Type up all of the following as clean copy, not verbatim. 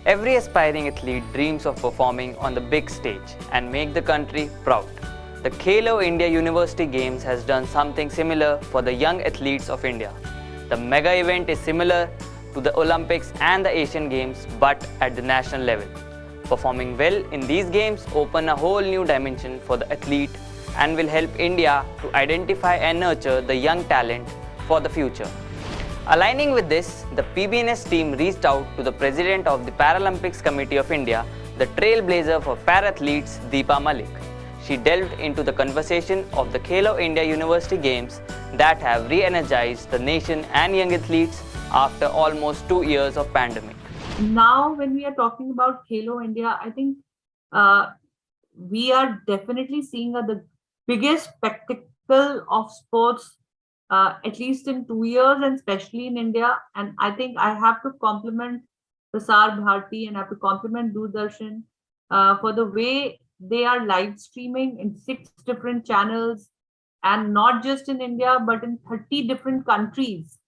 Every aspiring athlete dreams of performing on the big stage and make the country proud. The Khelo India University Games has done something similar for the young athletes of India. The mega event is similar to the Olympics and the Asian Games but at the national level. Performing well in these games open a whole new dimension for the athlete and will help India to identify and nurture the young talent for the future. Aligning with this, the PB-SHABD team reached out to the President of the Paralympics Committee of India, the trailblazer for para-athletes Deepa Malik. She delved into the conversation of the Khelo India University Games that have re-energized the nation and young athletes after almost 2 years of pandemic. Now, when we are talking about Khelo India, I think we are definitely seeing the biggest spectacle of sports, at least in 2 years, and especially in India. And I think I have to compliment Prasar Bharati and I have to compliment Doordarshan for the way they are live streaming in 6 different channels, and not just in India, but in 30 different countries.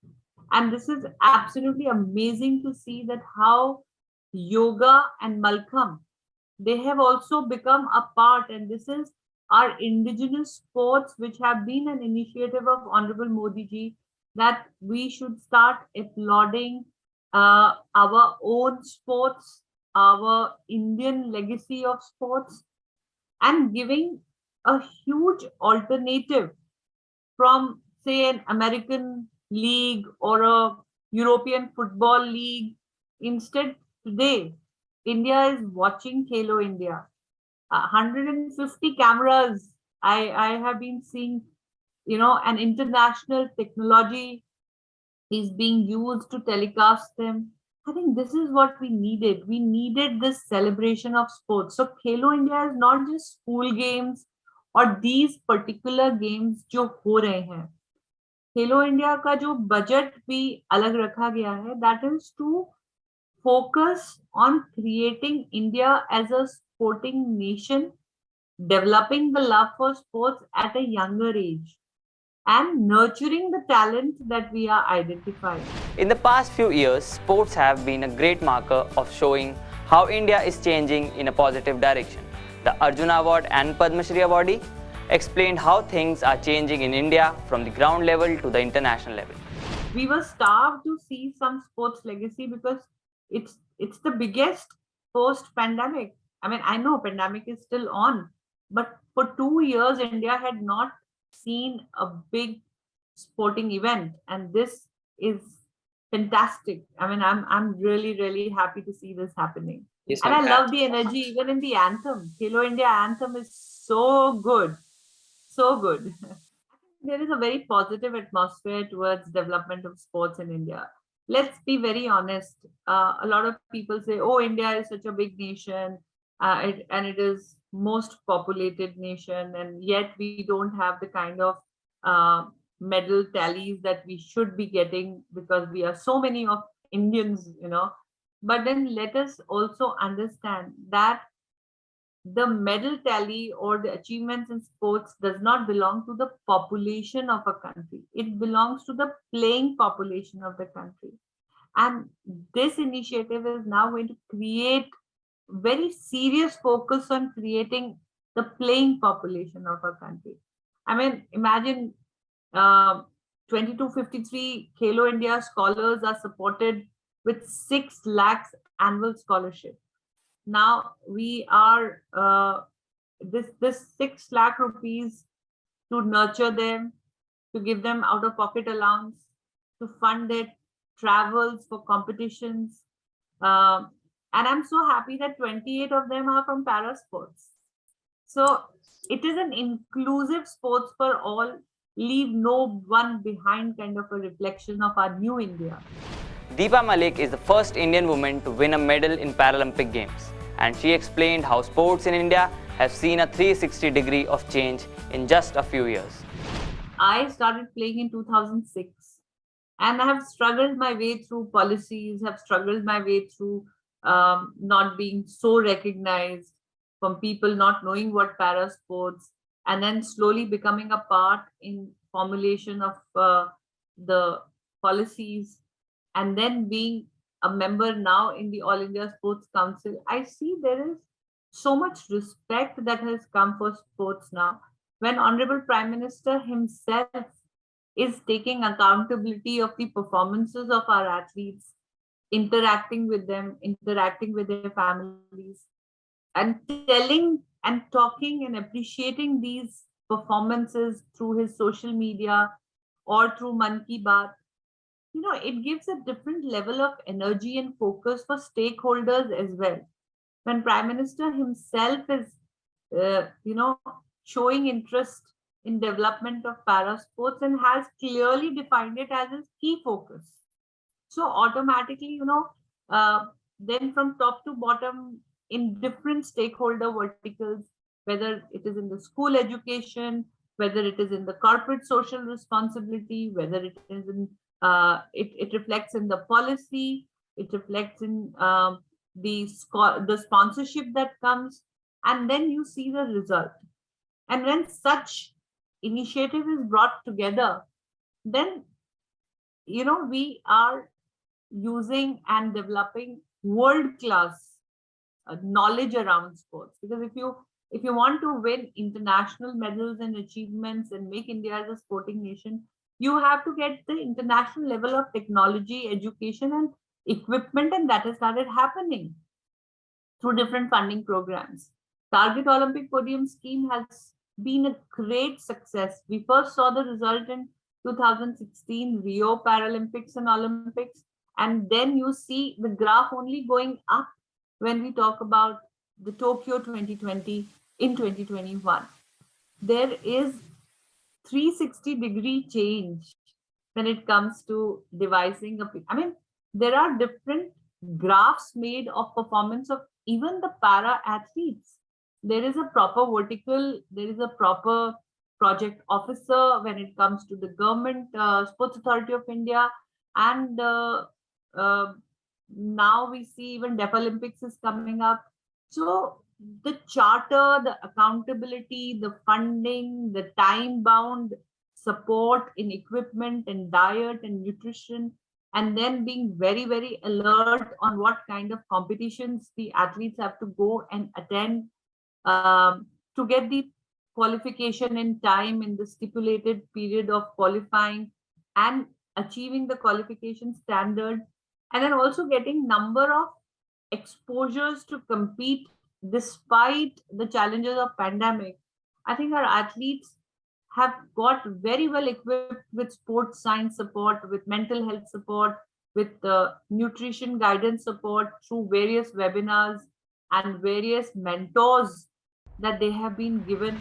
And this is absolutely amazing to see that how yoga and Malkham, they have also become a part, and this is our indigenous sports, which have been an initiative of Honorable Modi ji, that we should start applauding our own sports, our Indian legacy of sports, and giving a huge alternative from, say, an American league or a European football league. Instead, today, India is watching Khelo India. 150 cameras. I have been seeing, an international technology is being used to telecast them. I think this is what we needed. We needed this celebration of sports. So Khelo India is not just school games or these particular games जो हो रहे हैं. खेलो India का जो budget भी अलग रखा गया है, that is to focus on creating India as a sporting nation, developing the love for sports at a younger age, and nurturing the talent that we are identifying. In the past few years, sports have been a great marker of showing how India is changing in a positive direction. The Arjuna Award and Padma Shri awardee explained how things are changing in India from the ground level to the international level. We were starved to see some sports legacy because it's the biggest post-pandemic. I mean, I know pandemic is still on, but for 2 years, India had not seen a big sporting event, and this is fantastic. I mean, I'm really happy to see this happening. Yes, and I love the energy even in the anthem. Khelo India anthem is so good. So good. There is a very positive atmosphere towards development of sports in India. Let's be very honest. A lot of people say, "Oh, India is such a big nation, and it is most populated nation, and yet we don't have the kind of medal tallies that we should be getting because we are so many of Indians, But then let us also understand that the medal tally or the achievements in sports does not belong to the population of a country. It belongs to the playing population of the country. And this initiative is now going to create very serious focus on creating the playing population of our country. I mean, imagine 2253 Khelo India scholars are supported with 6 lakhs annual scholarship. Now we are this 6 lakh rupees to nurture them, to give them out of pocket allowance, to fund their travels for competitions. And I'm so happy that 28 of them are from para sports. So it is an inclusive sports for all, leave no one behind kind of a reflection of our new India. Deepa Malik is the first Indian woman to win a medal in Paralympic Games, and she explained how sports in India have seen a 360 degree of change in just a few years. I started playing in 2006, and I have struggled my way through policies, have struggled my way through not being so recognized, from people not knowing what para sports, and then slowly becoming a part in formulation of the policies, and then being a member now in the All India Sports Council, I see there is so much respect that has come for sports now. When Honorable Prime Minister himself is taking accountability of the performances of our athletes, interacting with them, interacting with their families, and telling and talking and appreciating these performances through his social media or through Man Ki Baat, it gives a different level of energy and focus for stakeholders as well. When Prime Minister himself is, showing interest in development of para sports and has clearly defined it as his key focus. So automatically, then from top to bottom in different stakeholder verticals, whether it is in the school education, whether it is in the corporate social responsibility, whether it is in it reflects in the policy, it reflects in the sponsorship that comes, and then you see the result. And when such initiative is brought together, then we are using and developing world class knowledge around sports. Because if you want to win international medals and achievements and make India as a sporting nation, you have to get the international level of technology, education, and equipment, and that has started happening through different funding programs. Target Olympic Podium Scheme has been a great success. We first saw the result in 2016 Rio Paralympics and Olympics, and then you see the graph only going up when we talk about the Tokyo 2020 in 2021. There is 360-degree change when it comes to devising a. I mean, there are different graphs made of performance of even the para athletes. There is a proper vertical, there is a proper project officer when it comes to the government, Sports Authority of India, and now we see even Deaf Olympics is coming up. So the charter, the accountability, the funding, the time-bound support in equipment and diet and nutrition, and then being very, very alert on what kind of competitions the athletes have to go and attend to get the qualification in time in the stipulated period of qualifying and achieving the qualification standard, and then also getting number of exposures to compete despite the challenges of pandemic. I think our athletes have got very well equipped with sports science support, with mental health support, with nutrition guidance support through various webinars and various mentors that they have been given